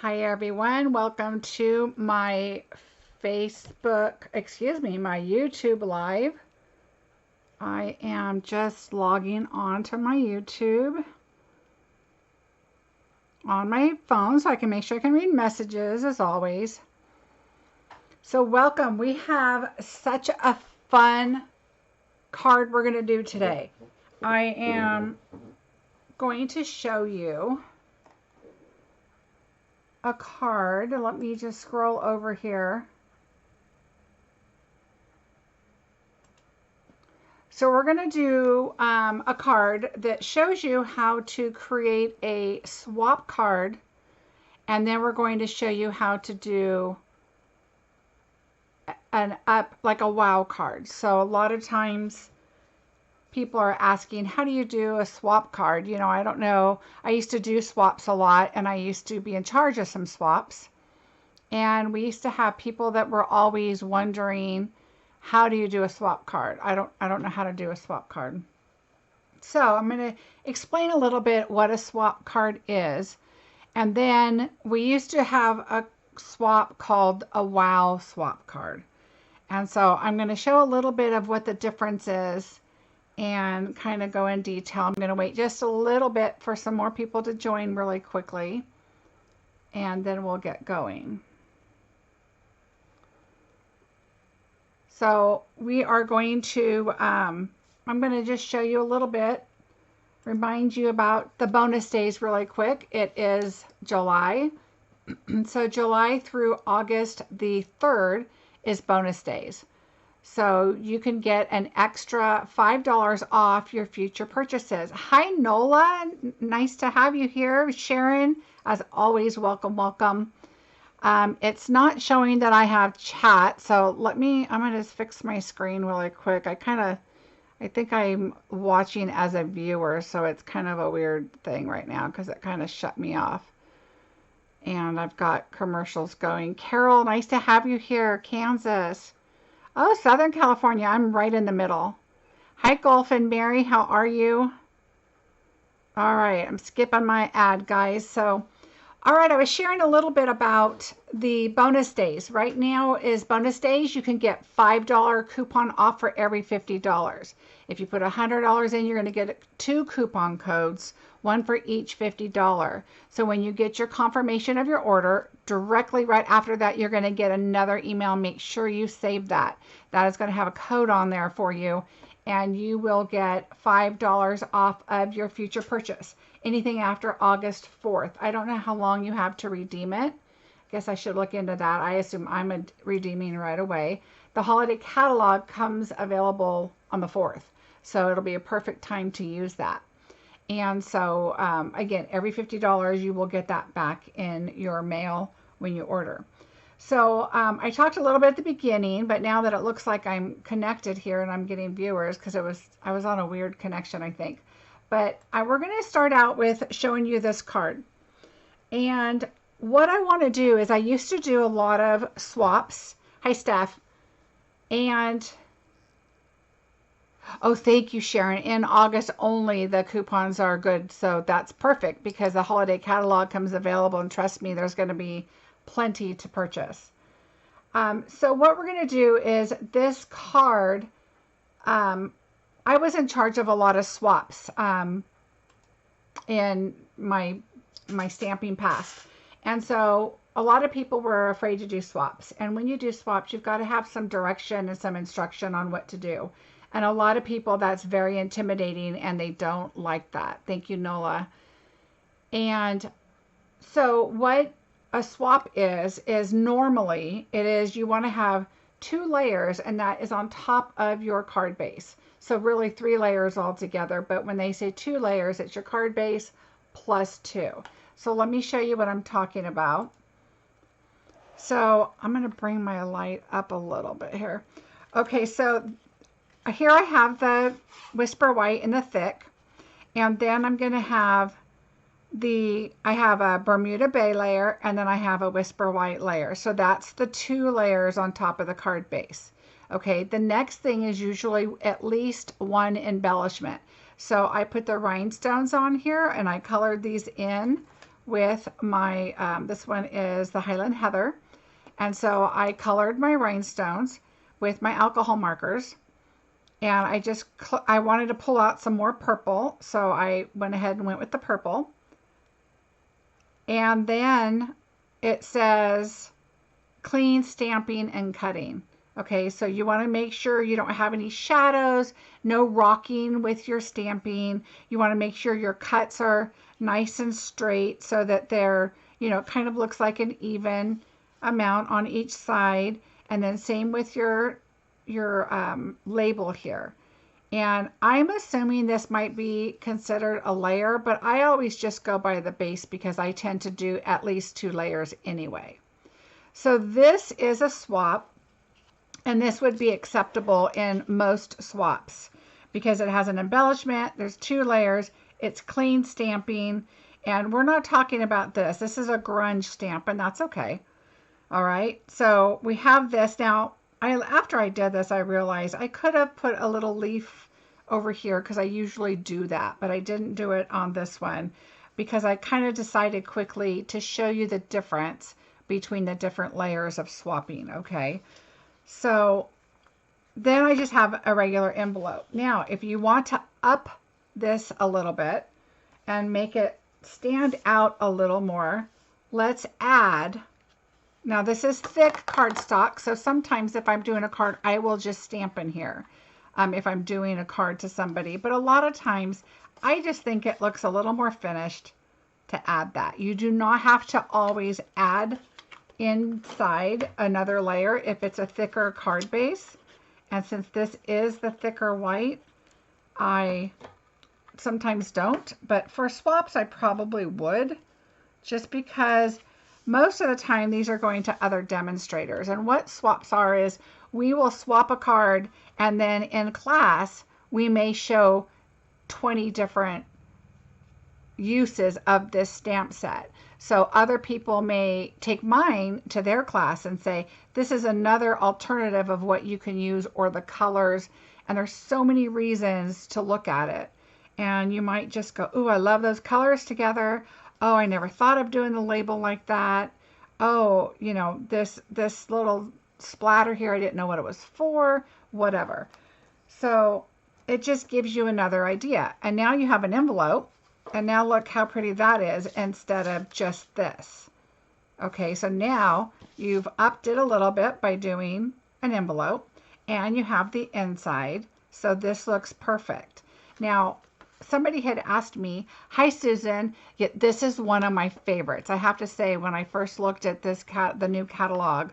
Hi everyone, welcome to my my YouTube live. I am just logging on to my YouTube on my phone so I can make sure I can read messages as always. So welcome, we have such a fun card we're going to do today. I am going to show you a card. Let me just scroll over here. So we're going to do a card that shows you how to create a swap card, and then we're going to show you how to do like a wow card. So a lot of times people are asking, how do you do a swap card? You know, I don't know. I used to do swaps a lot, and I used to be in charge of some swaps. And we used to have people that were always wondering, how do you do a swap card? I don't know how to do a swap card. So I'm going to explain a little bit what a swap card is. And then we used to have a swap called a wow swap card. And so I'm going to show a little bit of what the difference is and kind of go in detail. I'm going to wait just a little bit for some more people to join really quickly, and then we'll get going. So we are going to, I'm going to just show you a little bit, remind you about the bonus days really quick. It is July. So July through August the 3rd is bonus days. So you can get an extra $5 off your future purchases. Hi, Nola. Nice to have you here. Sharon, as always, welcome, welcome. It's not showing that I have chat, so I'm going to fix my screen really quick. I think I'm watching as a viewer, so it's kind of a weird thing right now because it kind of shut me off. And I've got commercials going. Carol, nice to have you here. Kansas. Oh, Southern California. I'm right in the middle. Hi, Golf and Mary. How are you? All right. I'm skipping my ad, guys. So, all right. I was sharing a little bit about the bonus days. Right now is bonus days. You can get $5 coupon off for every $50. If you put $100 in, you're going to get 2 coupon codes, one for each $50. So when you get your confirmation of your order, directly right after that, you're going to get another email. Make sure you save that. That is going to have a code on there for you, and you will get $5 off of your future purchase. Anything after August 4th. I don't know how long you have to redeem it. I guess I should look into that. I assume I'm redeeming right away. The holiday catalog comes available on the 4th, so it'll be a perfect time to use that. And so, again, every $50 you will get that back in your mail when you order. So I talked a little bit at the beginning, but now that it looks like I'm connected here and I'm getting viewers, because I was on a weird connection, I think. But we're going to start out with showing you this card. And what I want to do is I used to do a lot of swaps. Hi, Steph. And oh, thank you, Sharon. In August only, the coupons are good. So that's perfect because the holiday catalog comes available. And trust me, there's going to be plenty to purchase. So what we're going to do is this card, I was in charge of a lot of swaps in my stamping past. And so a lot of people were afraid to do swaps. And when you do swaps, you've got to have some direction and some instruction on what to do. And a lot of people, that's very intimidating and they don't like that. Thank you, Nola. And so what a swap is normally you want to have 2 layers, and that is on top of your card base. So really 3 layers altogether. But when they say 2 layers, it's your card base plus 2. So let me show you what I'm talking about. So I'm going to bring my light up a little bit here. Okay, so here I have the Whisper White in the thick, and then I'm going to have I have a Bermuda Bay layer, and then I have a Whisper White layer. So that's the 2 layers on top of the card base. Okay, the next thing is usually at least 1 embellishment. So I put the rhinestones on here, and I colored these in with my, this one is the Highland Heather. And so I colored my rhinestones with my alcohol markers. And I wanted to pull out some more purple. So I went ahead and went with the purple. And then it says clean stamping and cutting. Okay, so you want to make sure you don't have any shadows, no rocking with your stamping. You want to make sure your cuts are nice and straight so that they're, kind of looks like an even amount on each side. And then same with your label here. And I'm assuming this might be considered a layer, but I always just go by the base because I tend to do at least 2 layers anyway. So this is a swap, and this would be acceptable in most swaps because it has an embellishment, there's 2 layers, it's clean stamping, and we're not talking about this. This is a grunge stamp, and that's okay. All right, so we have this. Now, after I did this, I realized I could have put a little leaf over here because I usually do that, but I didn't do it on this one because I kind of decided quickly to show you the difference between the different layers of swapping, okay? So then I just have a regular envelope. Now, if you want to up this a little bit and make it stand out a little more, let's add, now this is thick cardstock, so sometimes if I'm doing a card, I will just stamp in here if I'm doing a card to somebody. But a lot of times, I just think it looks a little more finished to add that. You do not have to always add inside another layer if it's a thicker card base. And since this is the thicker white, I sometimes don't. But for swaps, I probably would, just because most of the time these are going to other demonstrators. And what swaps are is we will swap a card, and then in class we may show 20 different uses of this stamp set. So other people may take mine to their class and say, this is another alternative of what you can use, or the colors. And there's so many reasons to look at it. And you might just go, ooh, I love those colors together. Oh, I never thought of doing the label like that. Oh, this little splatter here, I didn't know what it was for, whatever. So it just gives you another idea. And now you have an envelope. And now look how pretty that is instead of just this. Okay, so now you've upped it a little bit by doing an envelope, and you have the inside. So this looks perfect. Now, somebody had asked me, hi Susan, this is one of my favorites. I have to say, when I first looked at this the new catalog,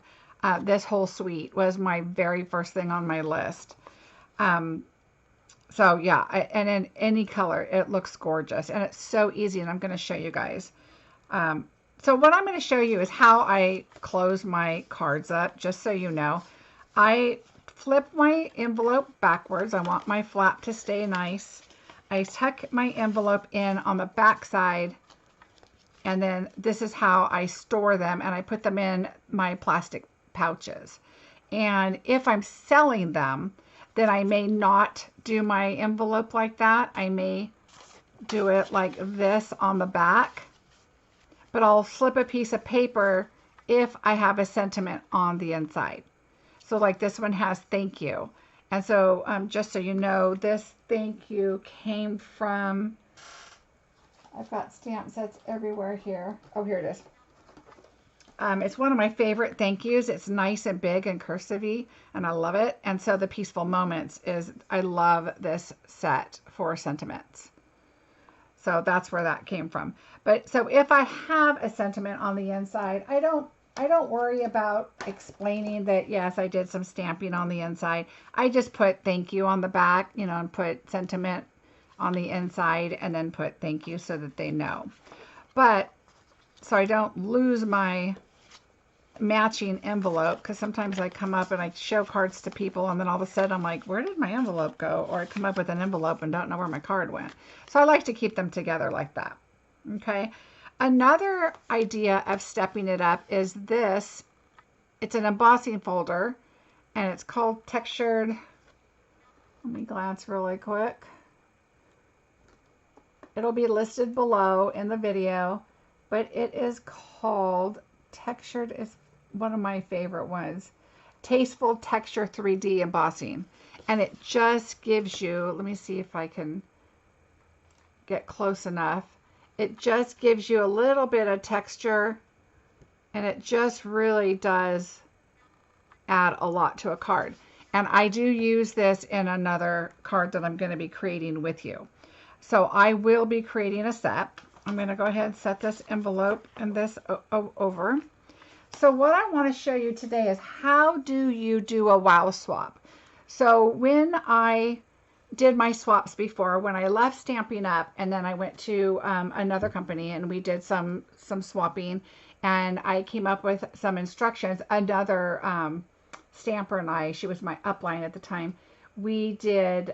this whole suite was my very first thing on my list. So yeah, and in any color, it looks gorgeous, and it's so easy, and I'm going to show you guys. So what I'm going to show you is how I close my cards up, just so you know. I flip my envelope backwards. I want my flap to stay nice. I tuck my envelope in on the back side, and then this is how I store them, and I put them in my plastic pouches. And if I'm selling them, then I may not do my envelope like that. I may do it like this on the back, but I'll slip a piece of paper if I have a sentiment on the inside. So like this one has thank you. And so just so you know, this thank you came from, I've got stamp sets everywhere here. Oh, here it is. It's one of my favorite thank yous. It's nice and big and cursive-y, and I love it. And so the Peaceful Moments is, I love this set for sentiments. So that's where that came from. But so if I have a sentiment on the inside, I don't worry about explaining that, yes, I did some stamping on the inside. I just put thank you on the back, and put sentiment on the inside, and then put thank you so that they know. But so I don't lose my matching envelope, because sometimes I come up and I show cards to people, and then all of a sudden I'm like, where did my envelope go? Or I come up with an envelope and don't know where my card went. So I like to keep them together like that. Okay. Another idea of stepping it up is this. It's an embossing folder, and it's called Textured. Let me glance really quick. It'll be listed below in the video. but it is called Textured, is one of my favorite ones. Tasteful Texture 3D Embossing. And it just gives you, let me see if I can get close enough. It just gives you a little bit of texture, and it just really does add a lot to a card. And I do use this in another card that I'm going to be creating with you. So I will be creating a set. I'm going to go ahead and set this envelope and this over. So what I want to show you today is how do you do a wow swap. So when I did my swaps before, when I left Stampin' Up, and then I went to another company and we did some swapping, and I came up with some instructions. Another stamper and I, she was my upline at the time, we did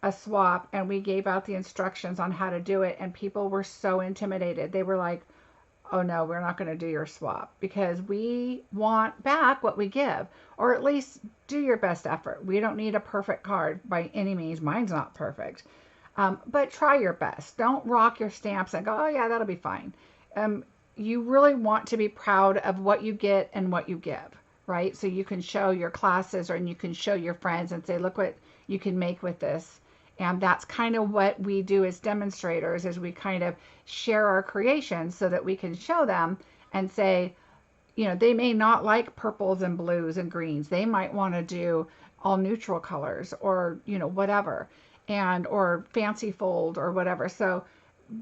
a swap and we gave out the instructions on how to do it, and people were so intimidated. They were like, oh no, we're not going to do your swap because we want back what we give, or at least do your best effort. We don't need a perfect card by any means. Mine's not perfect. But try your best. Don't rock your stamps and go, oh yeah, that'll be fine. You really want to be proud of what you get and what you give, right? So you can show your classes, or you can show your friends and say, look what you can make with this. And that's kind of what we do as demonstrators, is we kind of share our creations so that we can show them and say, you know, they may not like purples and blues and greens. They might want to do all neutral colors, or, you know, whatever, and, or fancy fold or whatever. So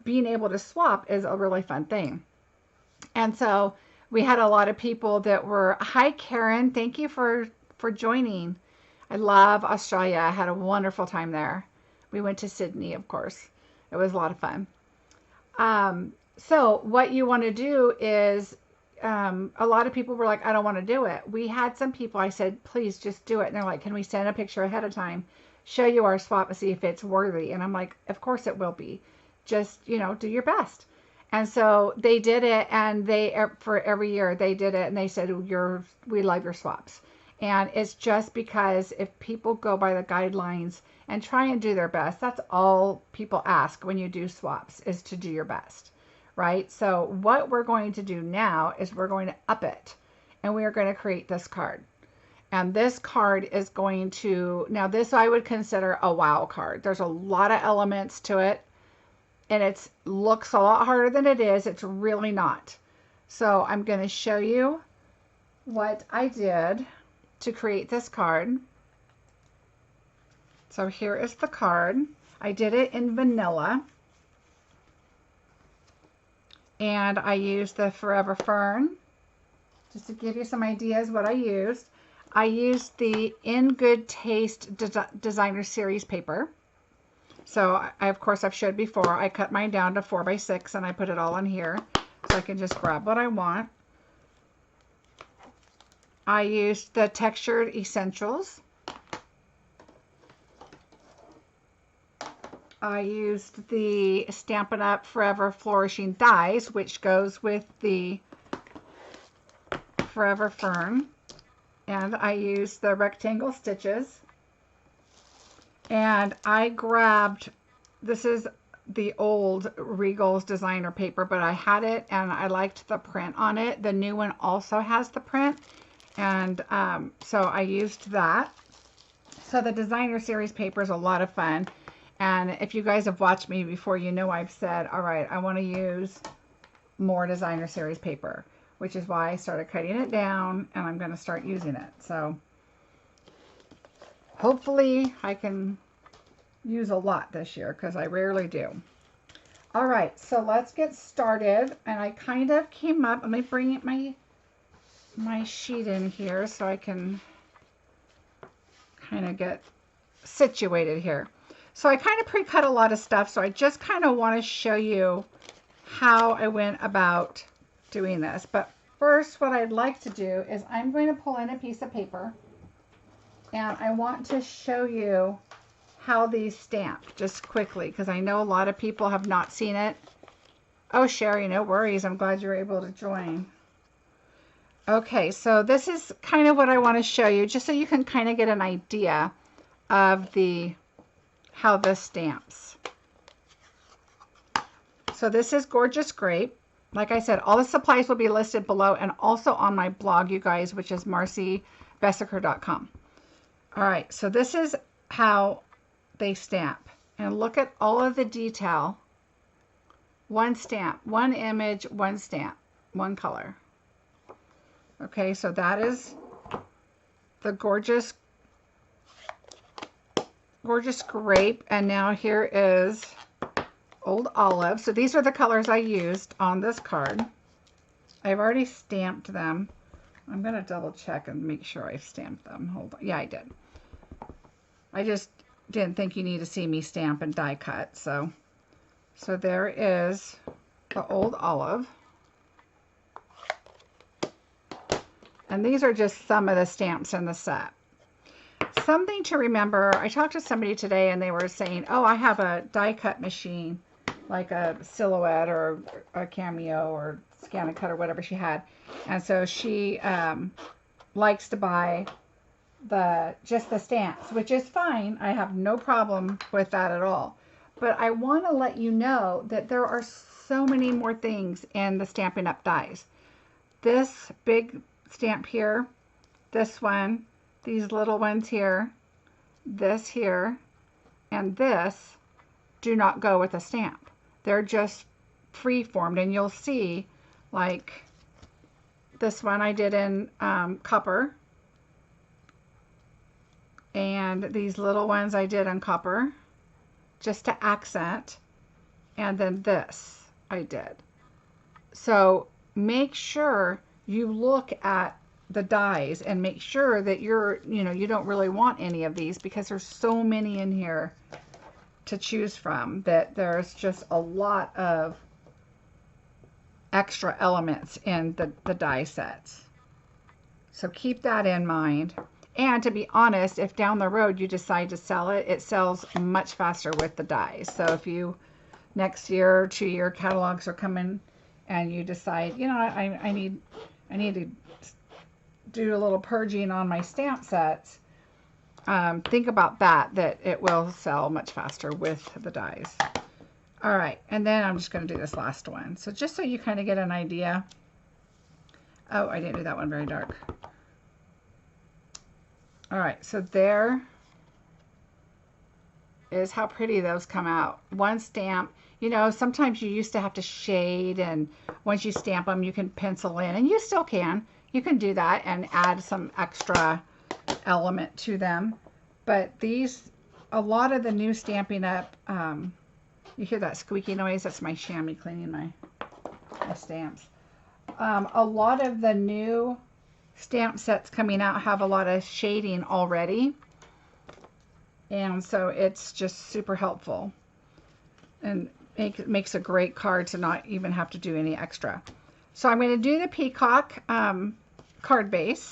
being able to swap is a really fun thing. And so we had a lot of people that were, hi Karen, thank you for joining. I love Australia. I had a wonderful time there. We went to Sydney, of course. It was a lot of fun. So what you want to do is, a lot of people were like, I don't want to do it. We had some people, I said, please just do it. And they're like, can we send a picture ahead of time, show you our swap and see if it's worthy? And I'm like, of course it will be. Just, you know, do your best. And so they did it, and they, for every year they did it, and they said, we love your swaps. And it's just because if people go by the guidelines and try and do their best, that's all people ask when you do swaps, is to do your best, right? So what we're going to do now is we're going to up it, and we are going to create this card. And this card is going to, now this I would consider a wow card. There's a lot of elements to it, and it looks a lot harder than it is. It's really not. So I'm going to show you what I did to create this card. So here is the card. I did it in vanilla, and I used the Forever Fern. Just to give you some ideas what I used. I used the In Good Taste Designer Series paper. So of course I've showed before, I cut mine down to 4x6 and I put it all on here so I can just grab what I want. I used the Textured Essentials. I used the Stampin' Up! Forever Flourishing Dies, which goes with the Forever Fern. And I used the rectangle stitches. And I grabbed, this is the old Regal's designer paper, but I had it and I liked the print on it. The new one also has the print. And so I used that. So the designer series paper is a lot of fun. And if you guys have watched me before, you know I've said, all right, I want to use more designer series paper, which is why I started cutting it down, and I'm going to start using it. So hopefully I can use a lot this year, because I rarely do. All right, so let's get started. And I kind of came up, let me bring my sheet in here so I can kind of get situated here. So I kind of pre-cut a lot of stuff, so I just kind of want to show you how I went about doing this. But first, what I'd like to do is I'm going to pull in a piece of paper, and I want to show you how these stamp just quickly, because I know a lot of people have not seen it. Oh, Sherry, no worries. I'm glad you're able to join. Okay, so this is kind of what I want to show you, just so you can kind of get an idea of how this stamps. So this is Gorgeous Grape, like I said, all the supplies will be listed below and also on my blog, you guys, which is marcybessaker.com. All right, so this is how they stamp. And look at all of the detail. One stamp, one image, one stamp, one color. Okay, so that is the gorgeous grape. And now here is Old Olive. So these are the colors I used on this card. I've already stamped them. I'm going to double check and make sure I've stamped them. Hold on. Yeah, I did. I just didn't think you need to see me stamp and die cut. So there is the Old Olive. And these are just some of the stamps in the set. Something to remember, I talked to somebody today and they were saying, oh, I have a die cut machine, like a Silhouette or a Cameo or Scan and Cut or whatever she had. And so she likes to buy just the stamps, which is fine. I have no problem with that at all. But I want to let you know that there are so many more things in the Stampin' Up! Dies. This big stamp here, this one, these little ones here, this here, and this do not go with a stamp. They're just free-formed, and you'll see, like, this one I did in copper, and these little ones I did in copper, just to accent, and then this I did. So make sure you look at the dies and make sure that you don't really want any of these, because there's so many in here to choose from that there's just a lot of extra elements in the die sets. So keep that in mind. And to be honest, if down the road you decide to sell it, it sells much faster with the dies. So if you next year, 2-year catalogs are coming and you decide, I need to do a little purging on my stamp sets, think about that it will sell much faster with the dies. All right, and then I'm just going to do this last one. So just so you kind of get an idea. Oh, I didn't do that one very dark. All right, so there is how pretty those come out. One stamp. Sometimes you used to have to shade, and once you stamp them, you can pencil in, and you still can. You can do that and add some extra element to them. But these, a lot of the new Stampin' Up, you hear that squeaky noise? That's my chamois cleaning my stamps. A lot of the new stamp sets coming out have a lot of shading already. And so it's just super helpful. And makes a great card to not even have to do any extra. So I'm going to do the peacock card base.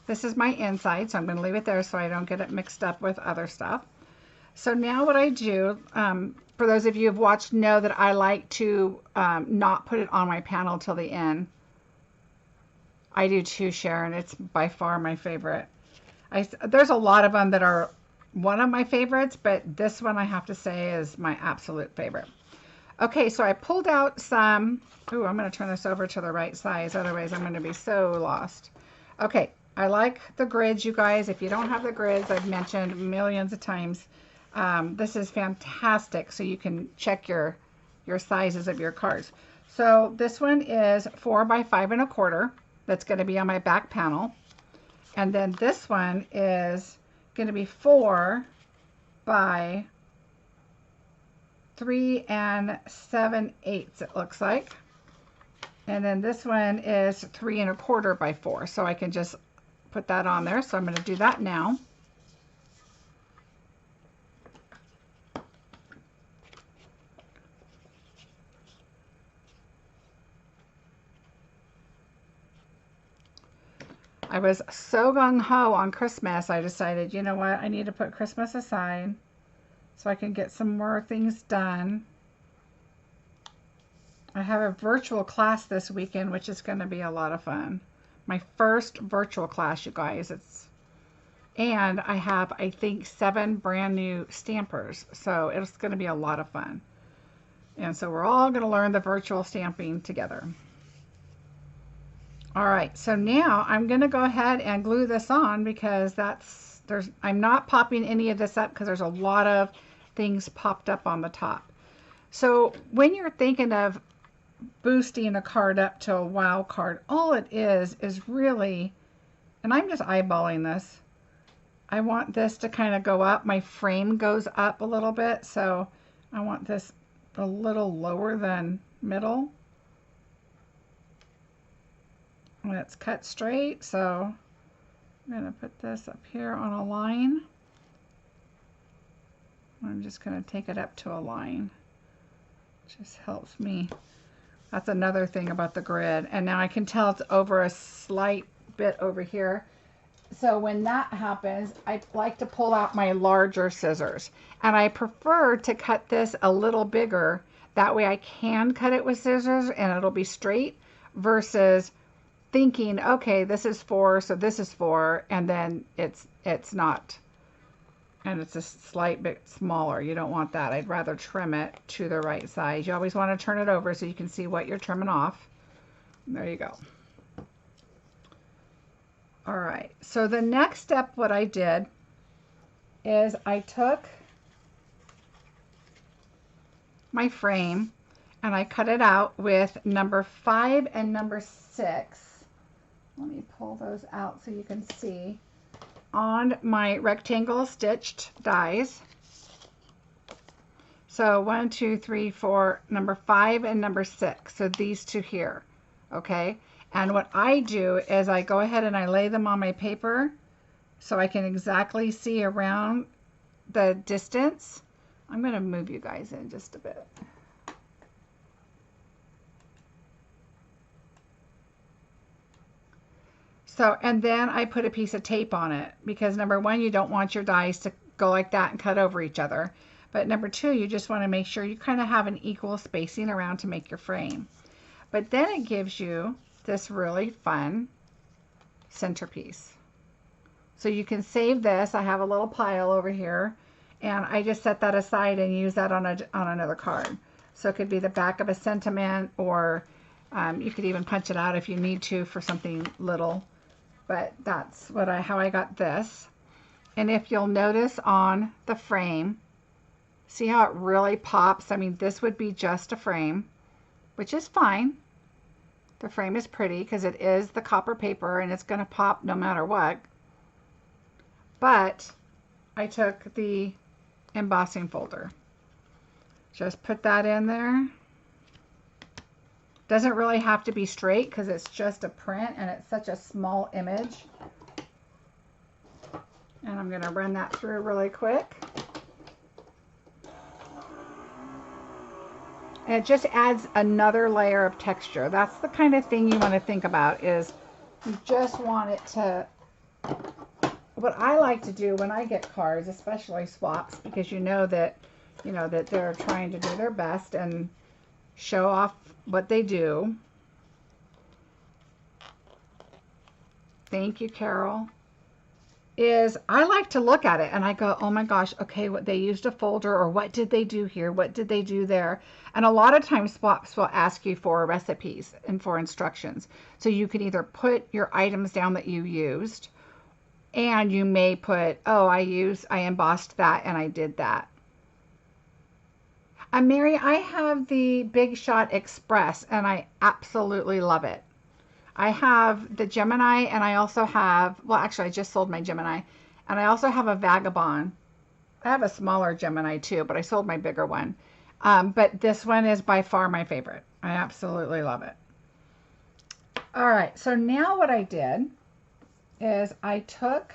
This is my inside, so I'm going to leave it there so I don't get it mixed up with other stuff. So now what I do, for those of you who have watched know that I like to not put it on my panel till the end. I do too, Sharon. It's by far my favorite. There's a lot of them that are one of my favorites, but this one I have to say is my absolute favorite. Okay, so I pulled out some. Ooh, I'm going to turn this over to the right size. Otherwise, I'm going to be so lost. Okay, I like the grids, you guys. If you don't have the grids, I've mentioned millions of times. This is fantastic, so you can check your sizes of your cards. So this one is 4 by 5 1/4. That's going to be on my back panel. And then this one is going to be 4 by 3 7/8, it looks like. And then this one is 3 1/4 by 4. So I can just put that on there. So I'm going to do that now. I was so gung-ho on Christmas, I decided, you know what, I need to put Christmas aside so I can get some more things done. I have a virtual class this weekend, which is going to be a lot of fun. My first virtual class, you guys. And I have, I think, 7 brand new stampers, so it's going to be a lot of fun. And so we're all going to learn the virtual stamping together. All right, so now I'm going to go ahead and glue this on because I'm not popping any of this up because there's a lot of things popped up on the top. So when you're thinking of boosting a card up to a wow card, all it is really, and I'm just eyeballing this, I want this to kind of go up. My frame goes up a little bit, so I want this a little lower than middle. And it's cut straight, so I'm going to put this up here on a line. I'm just going to take it up to a line. Just helps me. That's another thing about the grid. And now I can tell it's over a slight bit over here. So when that happens, I like to pull out my larger scissors. And I prefer to cut this a little bigger. That way I can cut it with scissors and it'll be straight versus thinking, okay, this is 4, so this is 4, and then it's not. And it's a slight bit smaller. You don't want that. I'd rather trim it to the right size. You always want to turn it over so you can see what you're trimming off. There you go. All right, so the next step, what I did is I took my frame and I cut it out with number 5 and number 6. Let me pull those out so you can see. On my rectangle stitched dies. So 1, 2, 3, 4, number 5 and number 6. So these two here, okay? And what I do is I go ahead and I lay them on my paper so I can exactly see around the distance. I'm going to move you guys in just a bit. So, and then I put a piece of tape on it because number 1, you don't want your dies to go like that and cut over each other. But number 2, you just want to make sure you kind of have an equal spacing around to make your frame. But then it gives you this really fun centerpiece. So you can save this. I have a little pile over here and I just set that aside and use that on another card. So it could be the back of a sentiment, or you could even punch it out if you need to for something little. But that's how I got this. And if you'll notice on the frame, see how it really pops? I mean, this would be just a frame, which is fine. The frame is pretty because it is the copper paper and it's going to pop no matter what. But I took the embossing folder. Just put that in there. Doesn't really have to be straight because it's just a print and it's such a small image. And I'm going to run that through really quick. And it just adds another layer of texture. That's the kind of thing you want to think about, is you just want it to, what I like to do when I get cards, especially swaps, because you know that they're trying to do their best and show off what they do. Thank you, Carol. Is I like to look at it and I go, oh my gosh, okay, what they used a folder, or what did they do here? What did they do there? And a lot of times swaps will ask you for recipes and for instructions. So you can either put your items down that you used, and you may put, oh, I embossed that and I did that. Mary, I have the Big Shot Express and I absolutely love it. I have the Gemini and I also have, well, actually I just sold my Gemini, and I also have a Vagabond. I have a smaller Gemini too, but I sold my bigger one. But this one is by far my favorite. I absolutely love it. All right, so now what I did is I took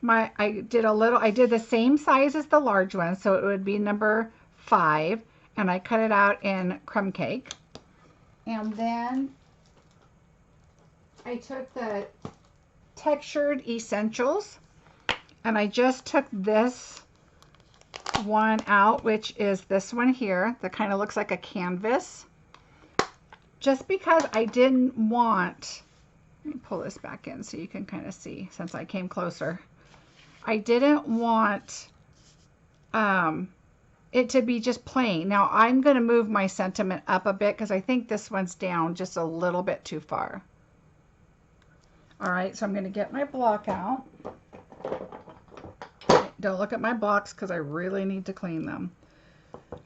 I did the same size as the large one, so it would be number 5, and I cut it out in crumb cake. And then I took the Textured Essentials, and I just took this one out, which is this one here that kind of looks like a canvas, just because I didn't want, let me pull this back in so you can kind of see since I came closer. I didn't want it to be just plain. Now I'm going to move my sentiment up a bit because I think this one's down just a little bit too far. All right, so I'm going to get my block out. Don't look at my blocks because I really need to clean them.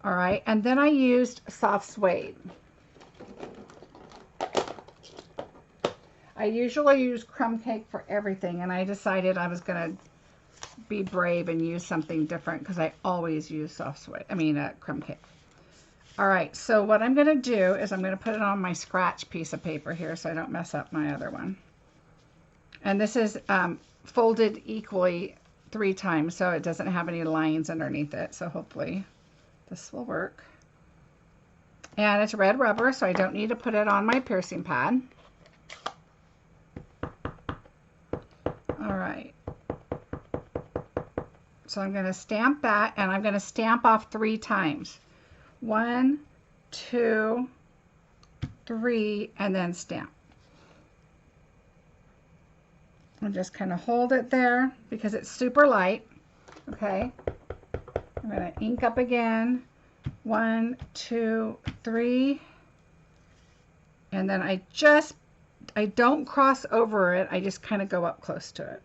All right, and then I used soft suede. I usually use crumb cake for everything, and I decided I was going to be brave and use something different because I always use soft suede. I mean, crumb cake. All right, so what I'm going to do is I'm going to put it on my scratch piece of paper here so I don't mess up my other one. And this is folded equally 3 times, so it doesn't have any lines underneath it. So hopefully this will work. And it's red rubber, so I don't need to put it on my piercing pad. All right. So I'm going to stamp that, and I'm going to stamp off 3 times. 1, 2, 3, and then stamp. And just kind of hold it there because it's super light. Okay. I'm going to ink up again. 1, 2, 3. And then I don't cross over it. I just kind of go up close to it.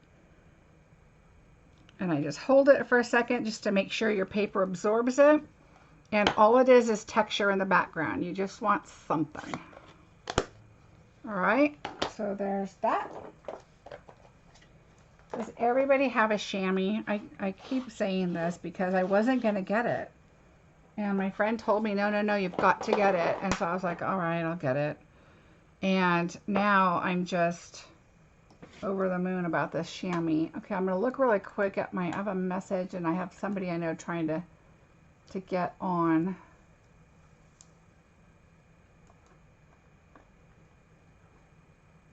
And I just hold it for a second just to make sure your paper absorbs it. And all it is texture in the background. You just want something. All right, so there's that. Does everybody have a chamois? I keep saying this because I wasn't going to get it. And my friend told me, no, you've got to get it. And so I was like, all right, I'll get it. And now I'm just over the moon about this chamois. Okay, I'm going to look really quick at I have a message and I have somebody I know trying to get on.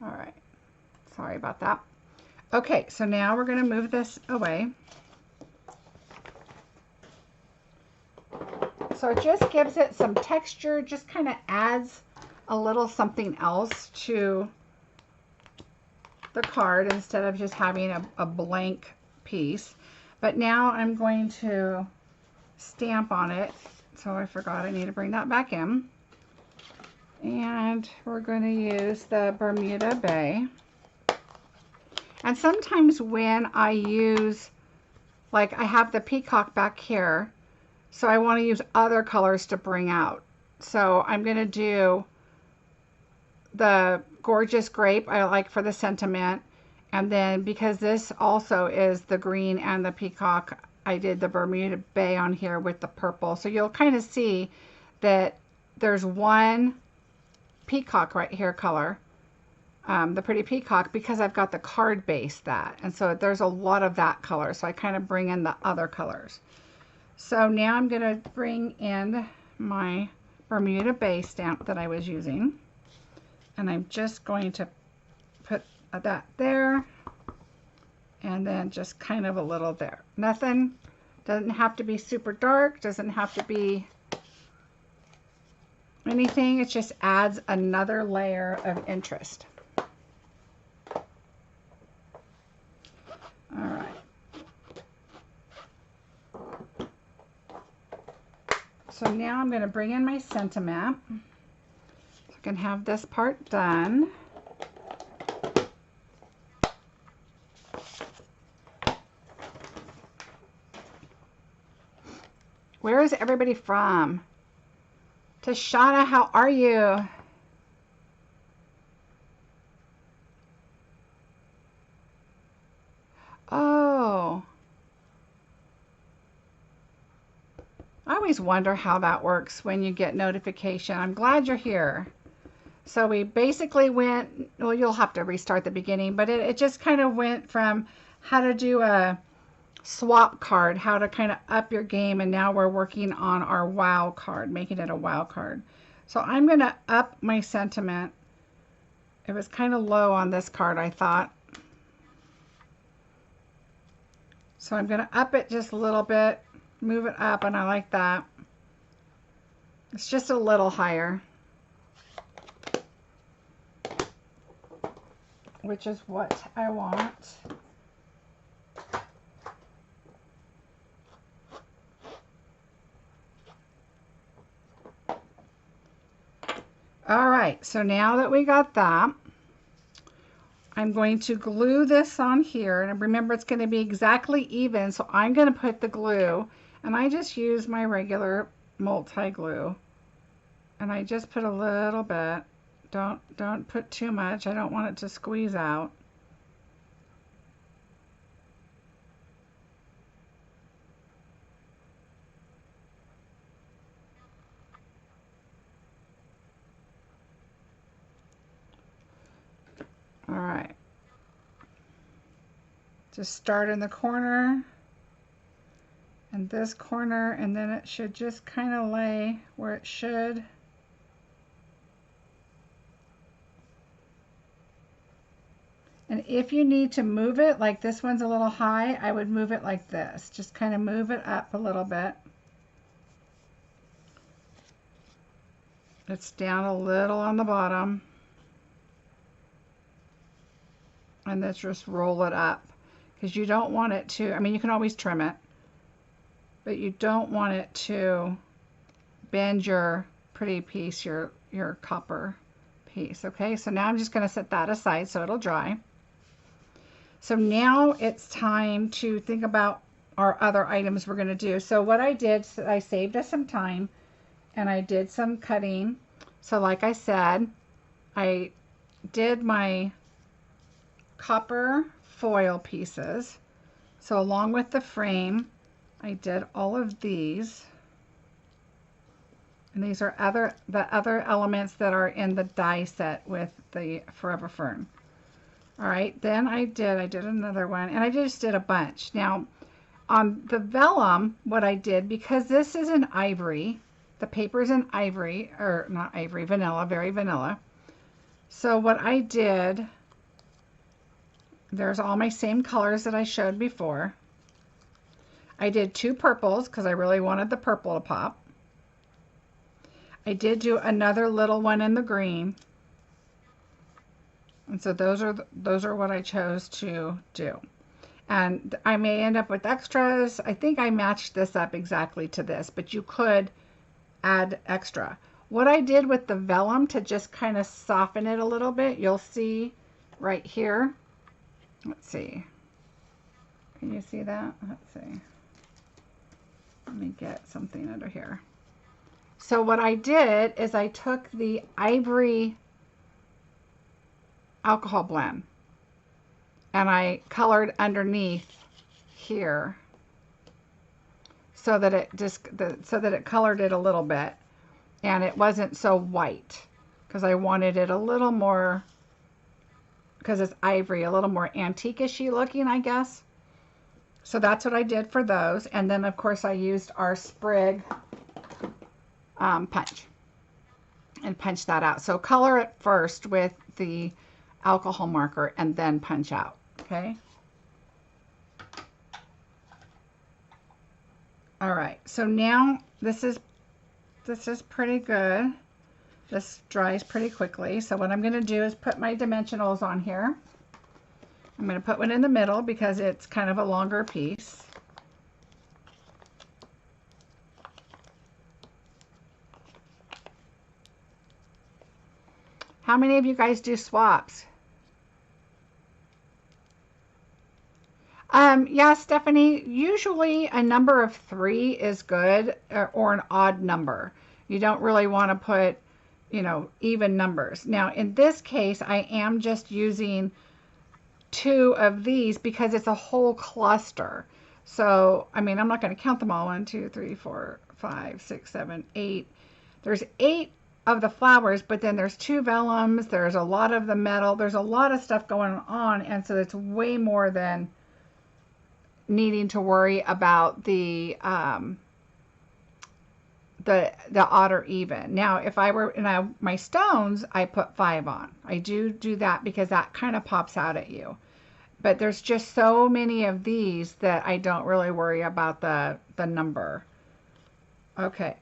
All right, sorry about that. Okay, so now we're going to move this away. So it just gives it some texture, just kind of adds a little something else to the card instead of just having a blank piece. But now I'm going to stamp on it. So I forgot I need to bring that back in. And we're going to use the Bermuda Bay. And sometimes when I use, like I have the peacock back here, so I want to use other colors to bring out. So I'm going to do the Gorgeous Grape I like for the sentiment. And then because this also is the green and the peacock, I did the Bermuda Bay on here with the purple. So you'll kind of see that there's one peacock right here color. The pretty peacock, because I've got the card base that, and so there's a lot of that color, so I kind of bring in the other colors. So now I'm going to bring in my Bermuda Bay stamp that I was using, and I'm just going to put that there and then just kind of a little there. Nothing, doesn't have to be super dark, doesn't have to be anything, it just adds another layer of interest. All right. So now I'm going to bring in my sentiment. So I can have this part done. Where is everybody from? Tashana, how are you? Oh. I always wonder how that works when you get notification. I'm glad you're here. So we basically went, well, you'll have to restart the beginning, but it just kind of went from how to do a swap card, how to kind of up your game, and now we're working on our wow card, making it a wow card. So I'm going to up my sentiment. It was kind of low on this card, I thought. So I'm going to up it just a little bit, move it up, and I like that. It's just a little higher, which is what I want. All right, so now that we got that, I'm going to glue this on here, and remember it's going to be exactly even, so I'm going to put the glue, and I just use my regular multi-glue, and I just put a little bit. Don't put too much. I don't want it to squeeze out. All right. Just start in the corner and this corner, and then it should just kind of lay where it should. And if you need to move it, like this one's a little high, I would move it like this. Just kind of move it up a little bit. It's down a little on the bottom. And then just roll it up, because you don't want it to, I mean, you can always trim it, but you don't want it to bend your pretty piece, your copper piece. Okay, so now I'm just going to set that aside so it'll dry. So now it's time to think about our other items we're going to do. So what I did, I saved us some time and I did some cutting. So like I said, I did my copper foil pieces. So along with the frame, I did all of these. And these are the other elements that are in the die set with the Forever Fern. All right, then I did another one, and I just did a bunch. Now, on the vellum, what I did, because this is in ivory, the paper's in ivory, or not ivory, vanilla, very vanilla. So what I did, there's all my same colors that I showed before. I did 2 purples because I really wanted the purple to pop. I did do another little one in the green. And so those are what I chose to do. And I may end up with extras. I think I matched this up exactly to this, but you could add extra. What I did with the vellum to just kind of soften it a little bit, you'll see right here. Let's see. Can you see that? Let's see. Let me get something under here. So what I did is I took the ivory alcohol blend and I colored underneath here so that it colored it a little bit, and it wasn't so white because I wanted it a little more, because it's ivory, a little more antique-ishy looking, I guess. So that's what I did for those. And then of course I used our sprig punch and punch that out. So color it first with the alcohol marker and then punch out. Okay. All right. So now this is pretty good. This dries pretty quickly. So what I'm going to do is put my dimensionals on here. I'm going to put one in the middle because it's kind of a longer piece. How many of you guys do swaps? Yeah, Stephanie, usually a number of 3 is good, or an odd number. You don't really want to put, you know, even numbers. Now, in this case, I am just using 2 of these because it's a whole cluster. So, I mean, I'm not going to count them all. 1, 2, 3, 4, 5, 6, 7, 8. There's 8 of the flowers, but then there's 2 vellums. There's a lot of the metal. There's a lot of stuff going on, and so it's way more than needing to worry about the odd or even. Now, if I were in my stones, I put 5 on. I do that because that kind of pops out at you. But there's just so many of these that I don't really worry about the number. Okay,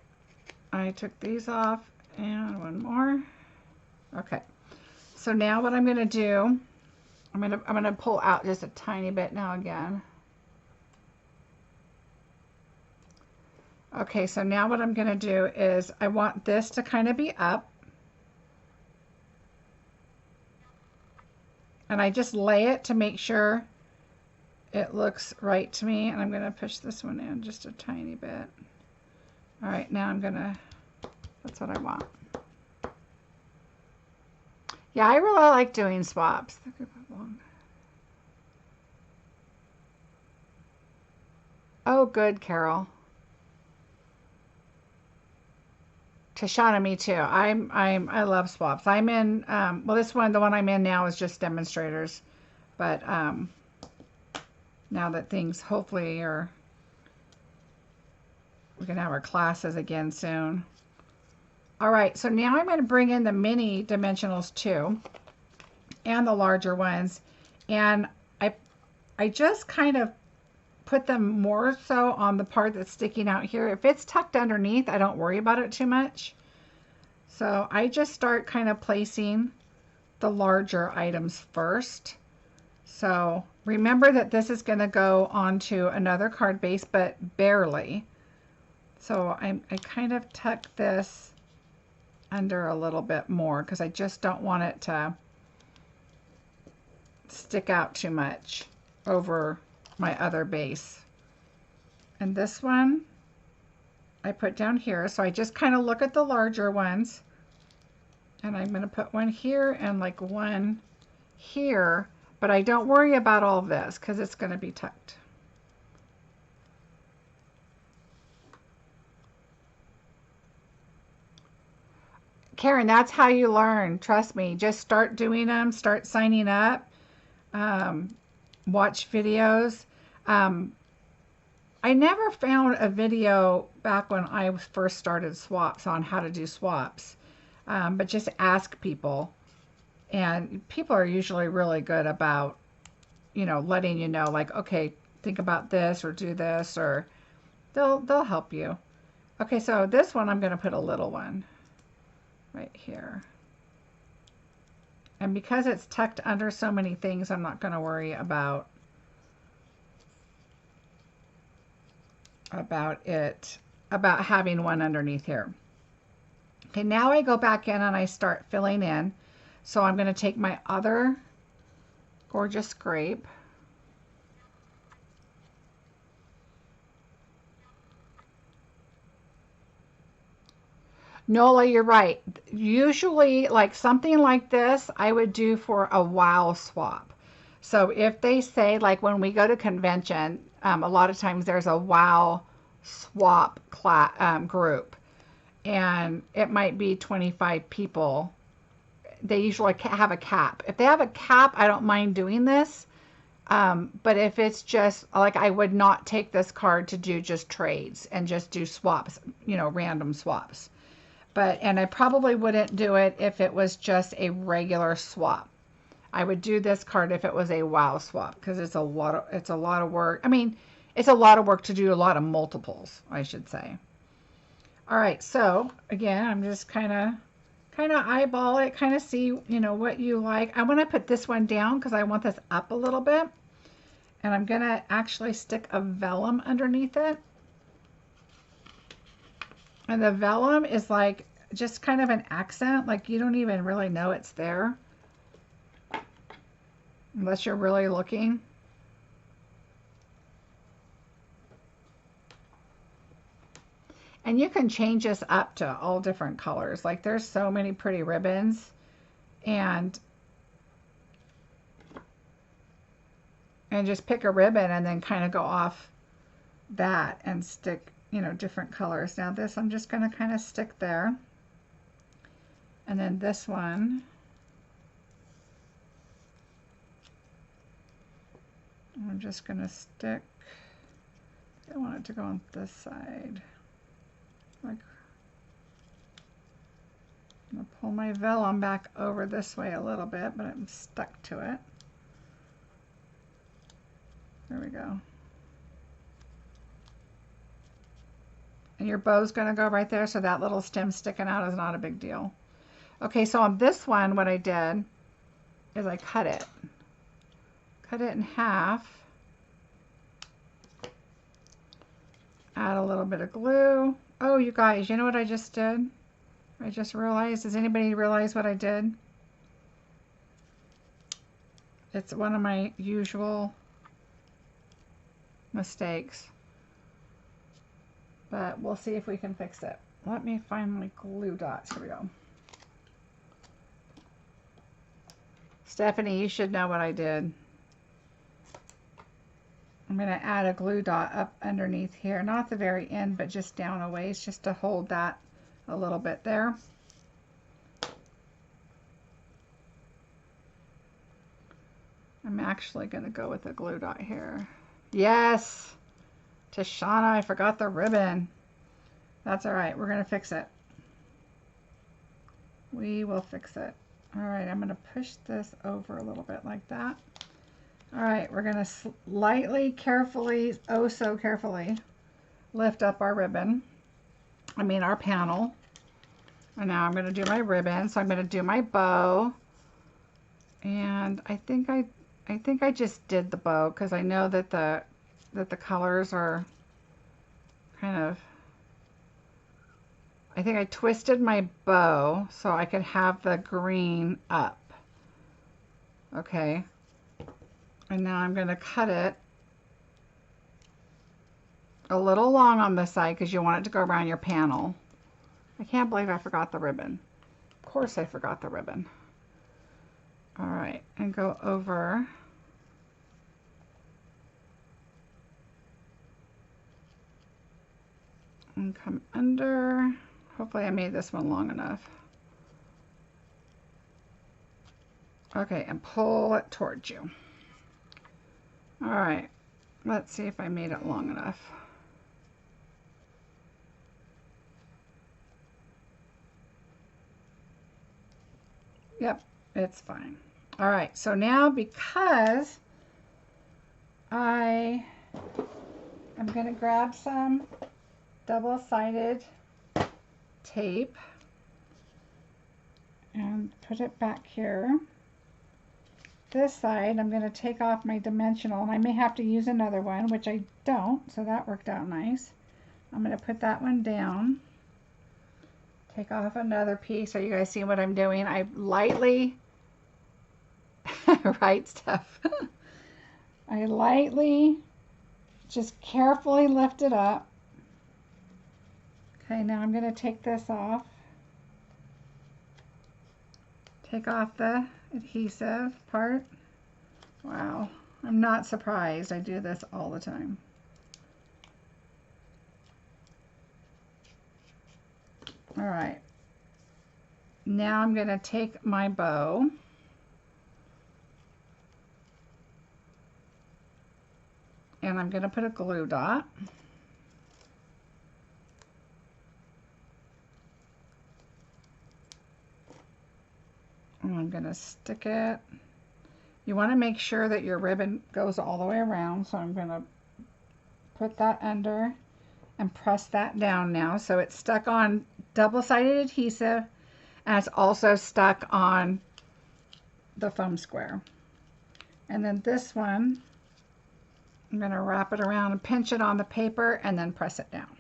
I took these off, and one more. Okay, so now what I'm going to do, I'm going to pull out just a tiny bit now again. Okay, so now what I'm going to do is I want this to kind of be up. And I just lay it to make sure it looks right to me. And I'm going to push this one in just a tiny bit. All right, now I'm going to, that's what I want. Yeah, I really like doing swaps. Oh, good, Carol. Tashana, me too. I love swaps. I'm in, well, this one, the one I'm in now is just demonstrators. But now that things hopefully are, we're going to have our classes again soon. All right, so now I'm going to bring in the mini dimensionals too, and the larger ones. And I just kind of put them more so on the part that's sticking out here. If it's tucked underneath, I don't worry about it too much. So I just start kind of placing the larger items first. So remember that this is going to go onto another card base, but barely. So I kind of tuck this under a little bit more because I just don't want it to stick out too much over my other base. And this one I put down here, so I just kind of look at the larger ones, and I'm going to put one here and like one here, but I don't worry about all this because it's going to be tucked. Karen, that's how you learn. Trust me. Just start doing them. Start signing up. Watch videos. I never found a video back when I first started swaps on how to do swaps. But just ask people. And people are usually really good about, letting you know, like, okay, think about this or do this, or they'll help you. Okay, so this one I'm going to put a little one right here. And because it's tucked under so many things, I'm not going to worry about having one underneath here. Okay, now I go back in and I start filling in. So I'm going to take my other gorgeous scrape. Nola, you're right. Usually, like something like this, I would do for a wow swap. So if they say, like when we go to convention, a lot of times there's a wow swap group, and it might be 25 people. They usually have a cap. If they have a cap, I don't mind doing this. But if it's just like, I would not take this card to do just trades and just do swaps, random swaps. And I probably wouldn't do it if it was just a regular swap. I would do this card if it was a wow swap, because it's a lot of work. I mean, it's a lot of work to do a lot of multiples, I should say. All right, so again, I'm just kind of eyeball it, kind of see, what you like. I want to put this one down because I want this up a little bit. And I'm going to actually stick a vellum underneath it. And the vellum is like just kind of an accent, like you don't even really know it's there unless you're really looking. And you can change this up to all different colors. Like there's so many pretty ribbons, and just pick a ribbon and then kind of go off that and stick, different colors. Now this, I'm just going to kind of stick there. And then this one, I'm just going to stick, I want it to go on this side. Like, I'm going to pull my vellum back over this way a little bit, but I'm stuck to it. There we go. And your bow's going to go right there, so that little stem sticking out is not a big deal. Okay, so on this one, what I did is I cut it in half, add a little bit of glue. Oh, you guys, you know what I just did? I just realized, does anybody realize what I did? It's one of my usual mistakes, but we'll see if we can fix it. Let me find my glue dots. Here we go. Stephanie, you should know what I did. I'm going to add a glue dot up underneath here, not the very end, but just down a ways, just to hold that a little bit there. I'm actually going to go with a glue dot here. Yes! Tashana, I forgot the ribbon. That's all right. We're going to fix it. We will fix it. All right, I'm going to push this over a little bit like that. All right, we're going to slightly, carefully, oh so carefully, lift up our ribbon. I mean our panel. And now I'm going to do my ribbon. So I'm going to do my bow. And I think I just did the bow because I know that the colors are kind of, I think I twisted my bow so I could have the green up. Okay. And now I'm going to cut it a little long on this side because you want it to go around your panel. I can't believe I forgot the ribbon. Of course I forgot the ribbon. All right, and go over. And come under. Hopefully I made this one long enough. Okay, and pull it towards you. All right, let's see if I made it long enough. Yep, it's fine. All right, so now because I am going to grab some double-sided tape and put it back here. This side, I'm going to take off my dimensional, and I may have to use another one, which I don't, so that worked out nice. I'm going to put that one down, take off another piece. Are you guys seeing what I'm doing? I lightly, right, Steph? I lightly, just carefully lift it up. Okay, now I'm going to take this off. Take off the adhesive part. Wow, I'm not surprised. I do this all the time. All right, now I'm going to take my bow and I'm going to put a glue dot. And I'm going to stick it. You want to make sure that your ribbon goes all the way around, so I'm going to put that under and press that down now. So it's stuck on double-sided adhesive and it's also stuck on the foam square. And then this one, I'm going to wrap it around and pinch it on the paper and then press it down.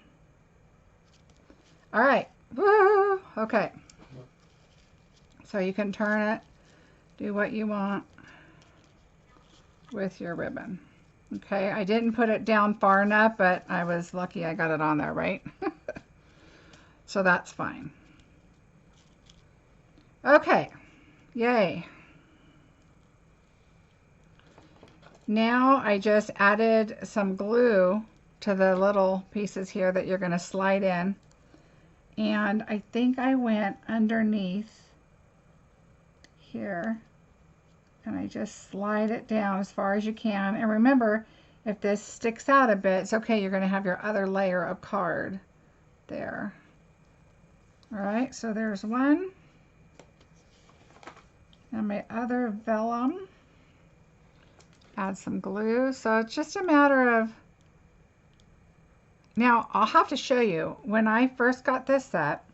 All right. Woo! Okay. So you can turn it, do what you want with your ribbon. Okay, I didn't put it down far enough, but I was lucky I got it on there, right? So that's fine. Okay, yay. Now I just added some glue to the little pieces here that you're going to slide in. And I think I went underneath here and I just slide it down as far as you can. And remember, if this sticks out a bit, it's okay. You're going to have your other layer of card there. All right, so there's one. And my other vellum. Add some glue. So it's just a matter of, now I'll have to show you, when I first got this set,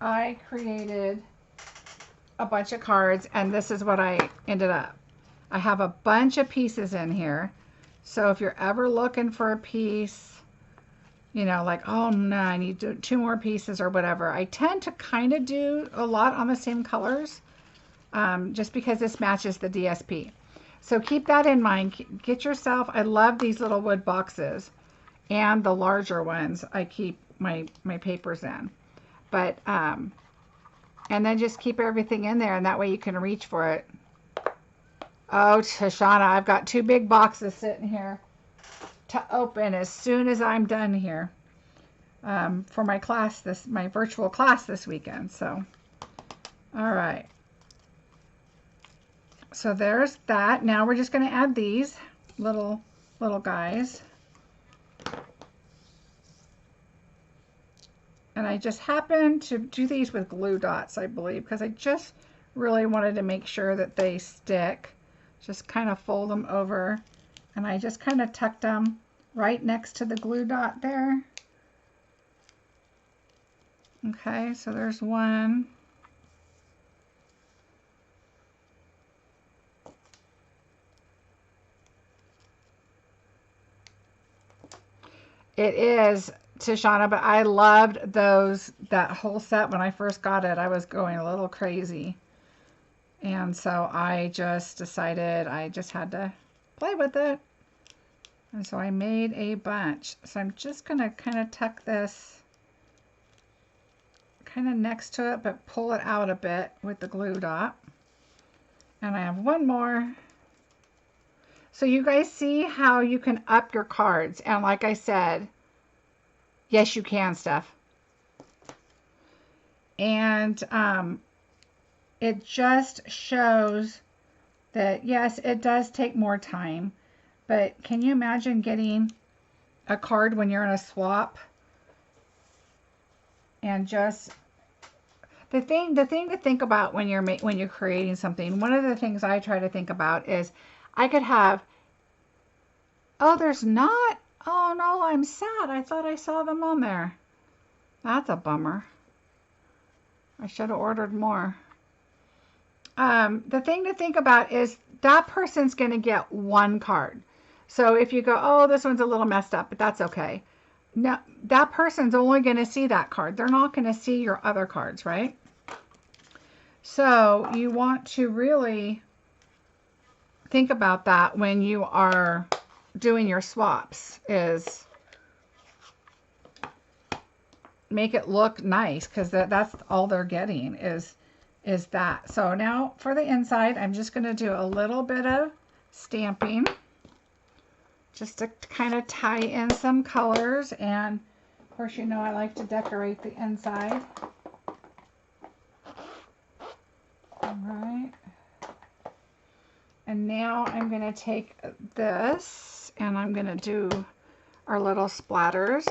I created a bunch of cards and this is what I ended up. I have a bunch of pieces in here. So if you're ever looking for a piece, you know, like, oh no, I need two more pieces or whatever. I tend to kind of do a lot on the same colors, just because this matches the DSP. So keep that in mind. Get yourself, I love these little wood boxes, and the larger ones I keep my papers in. But, and then just keep everything in there, and that way you can reach for it. Oh, Tashana, I've got two big boxes sitting here to open as soon as I'm done here, for my class, my virtual class this weekend. So, all right. So there's that. Now we're just going to add these little guys. And I just happened to do these with glue dots, I believe, because I just really wanted to make sure that they stick. Just kind of fold them over, and I just kind of tucked them right next to the glue dot there. Okay, so there's one. It is, Tashana, but I loved that whole set when I first got it. I was going a little crazy. And so I just decided I just had to play with it. And so I made a bunch. So I'm just going to kind of tuck this kind of next to it, but pull it out a bit with the glue dot. And I have one more. So you guys see how you can up your cards. And like I said, yes, you can, Steph. And it just shows that, yes, it does take more time. But can you imagine getting a card when you're in a swap? And just the thing to think about when you're creating something. One of the things I try to think about is I could have, oh, there's not. Oh no, I'm sad. I thought I saw them on there. That's a bummer. I should have ordered more. The thing to think about is that person's going to get one card. So if you go, oh, this one's a little messed up, but that's okay. Now, that person's only going to see that card. They're not going to see your other cards, right? So you want to really think about that when you are doing your swaps, is make it look nice, because that's all they're getting is that. So now for the inside, I'm just going to do a little bit of stamping just to kind of tie in some colors. And of course, you know, I like to decorate the inside. All right. And now I'm going to take this and I'm going to do our little splatters.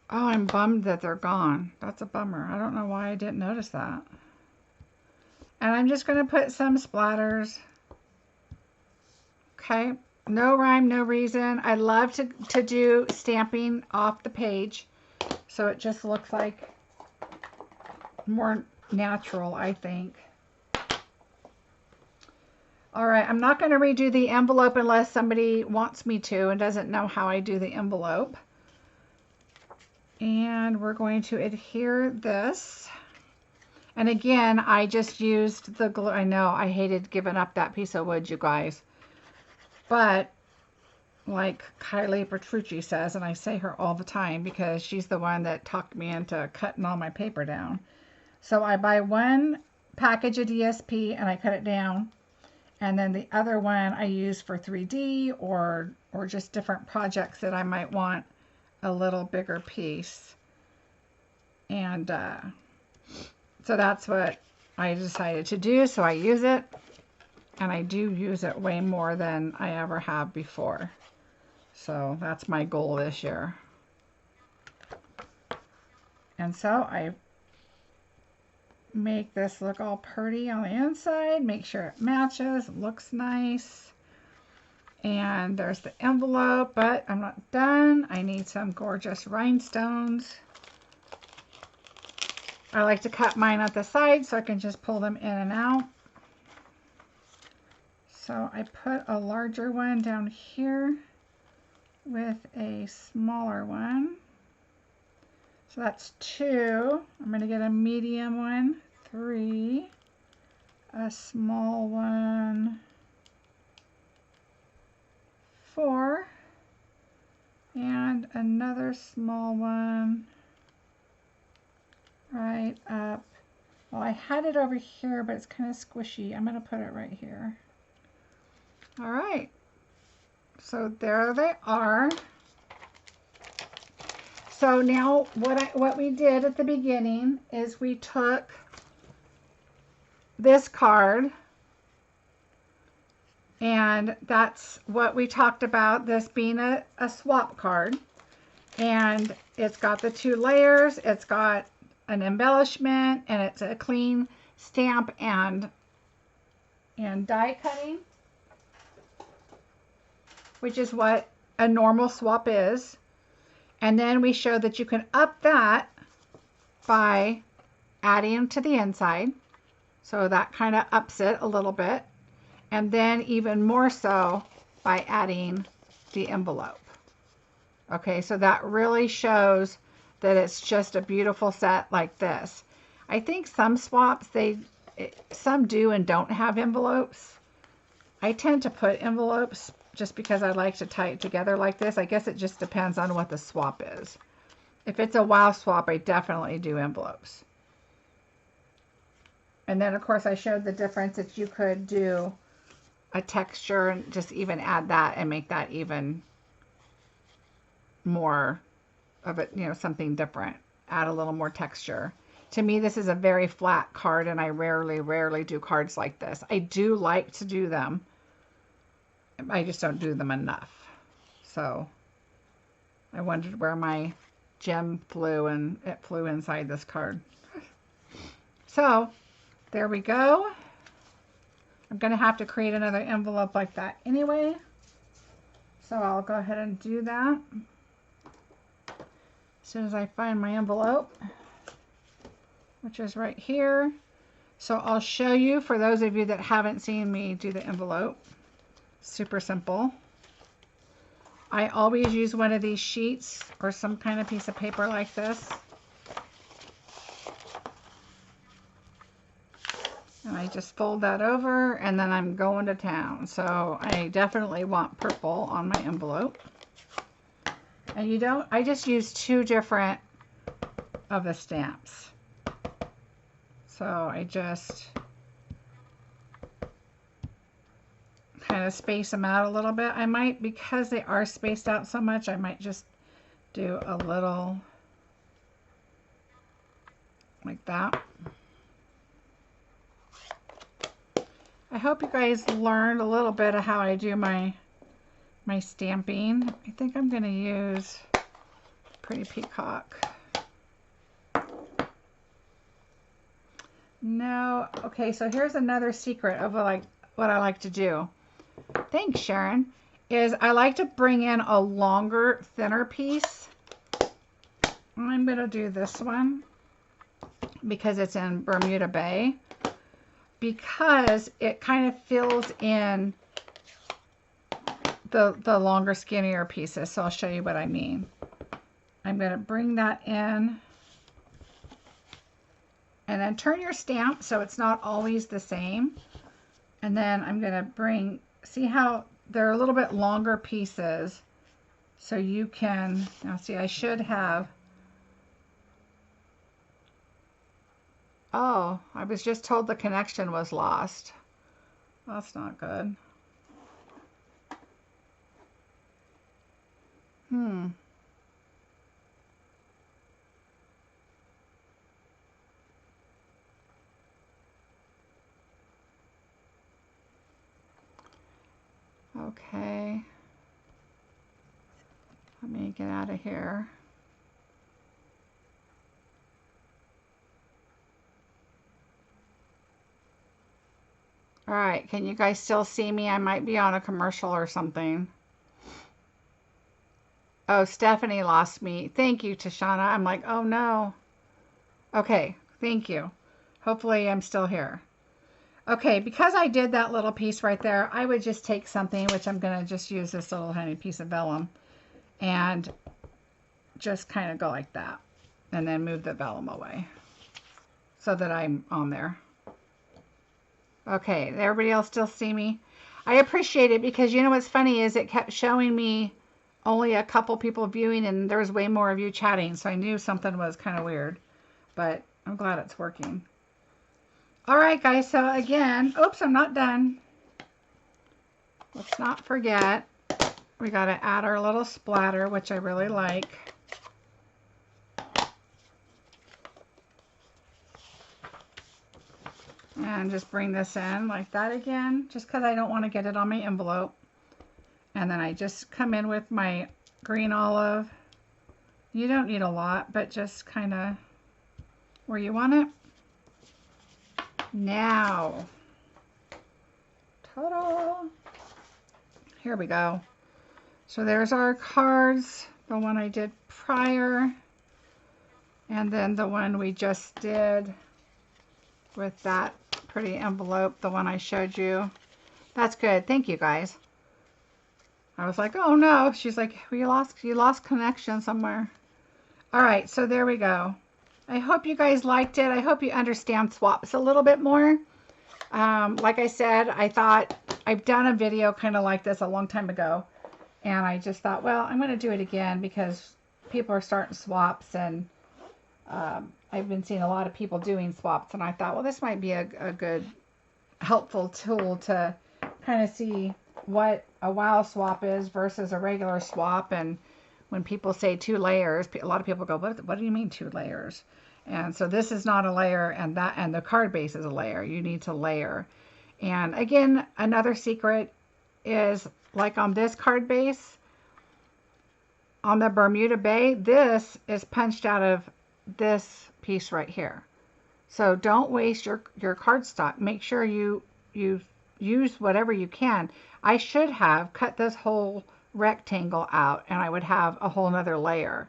Oh, I'm bummed that they're gone. That's a bummer. I don't know why I didn't notice that. And I'm just going to put some splatters. Okay. No rhyme, no reason. I love to do stamping off the page, so it just looks like more natural, I think. All right, I'm not going to redo the envelope unless somebody wants me to and doesn't know how I do the envelope. And we're going to adhere this. And again, I just used the glue. I know I hated giving up that piece of wood, you guys. But like Kylie Petrucci says, and I say her all the time because she's the one that talked me into cutting all my paper down. So I buy one package of DSP and I cut it down. And then the other one I use for 3D or just different projects that I might want a little bigger piece. And so that's what I decided to do. So I use it, and I do use it way more than I ever have before. So that's my goal this year. And so I make this look all pretty on the inside, make sure it matches, looks nice. And there's the envelope, but I'm not done. I need some gorgeous rhinestones. I like to cut mine at the side so I can just pull them in and out. So I put a larger one down here. with a smaller one. So that's 2. I'm going to get a medium one, 3, a small one, 4, and another small one right up. Well, I had it over here, but it's kind of squishy. I'm going to put it right here. All right. So there they are. So now what we did at the beginning is we took this card, and that's what we talked about, this being a swap card. And it's got the 2 layers, it's got an embellishment, and it's a clean stamp and die cutting, which is what a normal swap is. And then we show that you can up that by adding to the inside. So that kind of ups it a little bit. And then even more so by adding the envelope. Okay, so that really shows that it's just a beautiful set like this. I think some swaps, some do and don't have envelopes. I tend to put envelopes just because I like to tie it together like this. I guess it just depends on what the swap is. If it's a wow swap, I definitely do envelopes. And then of course I showed the difference that you could do a texture and just even add that and make that even more of it, you know, something different. Add a little more texture. To me, this is a very flat card, and I rarely do cards like this. I do like to do them. I just don't do them enough. So I wondered where my gem flew, and it flew inside this card. So there we go. I'm going to have to create another envelope like that anyway. So I'll go ahead and do that as soon as I find my envelope, which is right here. So I'll show you, for those of you that haven't seen me do the envelope. Super simple. I always use one of these sheets or some kind of piece of paper like this. And I just fold that over, and then I'm going to town. So I definitely want purple on my envelope. And I just use 2 different of the stamps. So I just kind of space them out a little bit. I might, because they are spaced out so much, I might just do a little like that. I hope you guys learned a little bit of how I do my stamping. I think I'm going to use Pretty Peacock. No, okay, so here's another secret of what I like to do. Thanks, Sharon. Is I like to bring in a longer, thinner piece. I'm going to do this one because it's in Bermuda Bay, because it kind of fills in the longer, skinnier pieces. So I'll show you what I mean. I'm going to bring that in, and then turn your stamp so it's not always the same. And then I'm going to see how they're a little bit longer pieces, so you can, now see, I should have, oh, I was just told the connection was lost. That's not good. Okay. Let me get out of here. All right, can you guys still see me? I might be on a commercial or something. Oh, Stephanie lost me. Thank you, Tashana. I'm like, oh no. Okay, thank you. Hopefully I'm still here. Okay, because I did that little piece right there, I would just take something, which I'm going to just use this little tiny piece of vellum, and just kind of go like that, and then move the vellum away so that I'm on there. Okay, everybody else still see me? I appreciate it because you know what's funny is it kept showing me only a couple people viewing and there was way more of you chatting, so I knew something was kind of weird, but I'm glad it's working. All right, guys, so again, oops, I'm not done. Let's not forget, we got to add our little splatter, which I really like. And just bring this in like that again, just because I don't want to get it on my envelope. And then I just come in with my green olive. You don't need a lot, but just kind of where you want it. Now, ta-da! Here we go. So there's our cards, the one I did prior, and then the one we just did with that pretty envelope, the one I showed you. That's good. Thank you, guys. I was like, oh no. She's like, you lost connection somewhere. All right, so there we go. I hope you guys liked it. I hope you understand swaps a little bit more. Like I said, I thought I've done a video kind of like this a long time ago, and I just thought, well, I'm going to do it again because people are starting swaps, and I've been seeing a lot of people doing swaps, and I thought, well, this might be a good, helpful tool to kind of see what a wow swap is versus a regular swap. And when people say 2 layers, a lot of people go, what do you mean 2 layers? And so this is not a layer, and the card base is a layer. You need to layer. And again, another secret is like on this card base, on the Bermuda Bay, this is punched out of this piece right here. So don't waste your cardstock. Make sure you use whatever you can. I should have cut this whole rectangle out and I would have a whole nother layer.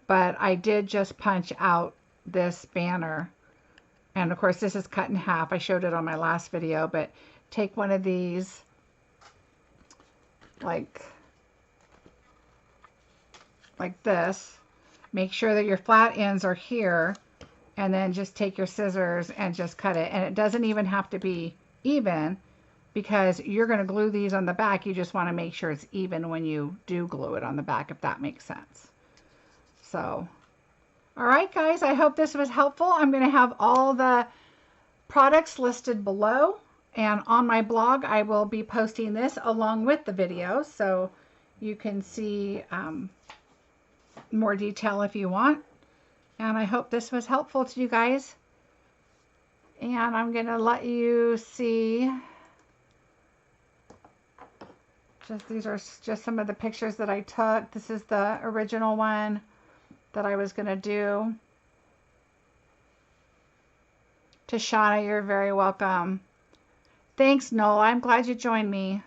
But I did just punch out this banner. And of course this is cut in half. I showed it on my last video, but take one of these like this. Make sure that your flat ends are here, and then just take your scissors and just cut it. And it doesn't even have to be even because you're going to glue these on the back. You just want to make sure it's even when you do glue it on the back, if that makes sense. So, all right, guys, I hope this was helpful. I'm going to have all the products listed below, and on my blog, I will be posting this along with the video, so you can see more detail if you want. And I hope this was helpful to you guys. And I'm going to let you see, these are just some of the pictures that I took. This is the original one that I was going to do. Tashana, you're very welcome. Thanks, Noel. I'm glad you joined me.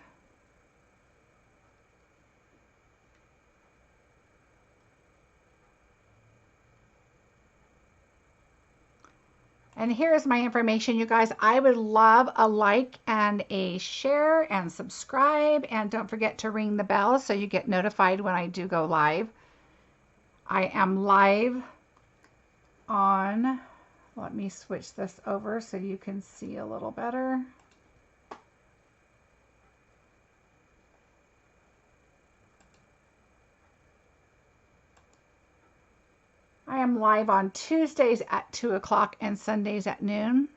And here's my information, you guys. I would love a like and a share and subscribe. And don't forget to ring the bell so you get notified when I do go live. I am live on, let me switch this over so you can see a little better. I am live on Tuesdays at 2 o'clock and Sundays at noon.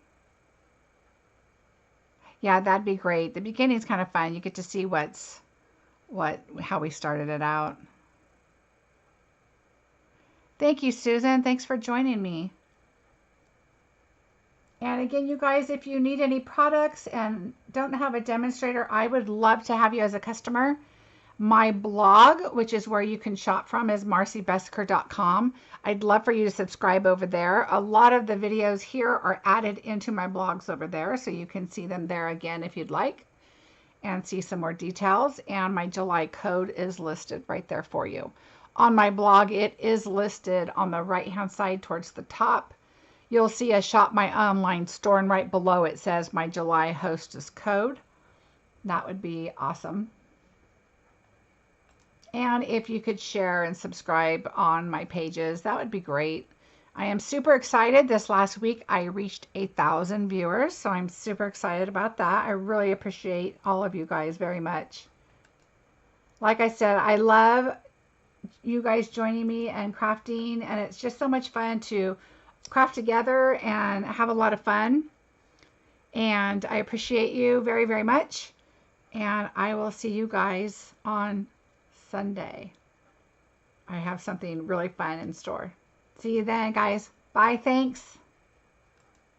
Yeah, that'd be great. The beginning's kind of fun. You get to see how we started it out. Thank you, Susan. Thanks for joining me. And again, you guys, if you need any products and don't have a demonstrator, I would love to have you as a customer. My blog, which is where you can shop from, is marcybesker.com. I'd love for you to subscribe over there. A lot of the videos here are added into my blogs over there, so you can see them there again if you'd like and see some more details. And my July code is listed right there for you. On my blog, it is listed on the right-hand side towards the top. You'll see a Shop My Online store, and right below it says my July hostess code. That would be awesome. And if you could share and subscribe on my pages, that would be great. I am super excited. This last week I reached 8,000 viewers, so I'm super excited about that. I really appreciate all of you guys very much. Like I said, I love you guys joining me and crafting, and it's just so much fun to craft together and have a lot of fun. And I appreciate you very, very much. And I will see you guys on Sunday. I have something really fun in store. See you then, guys. Bye. Thanks.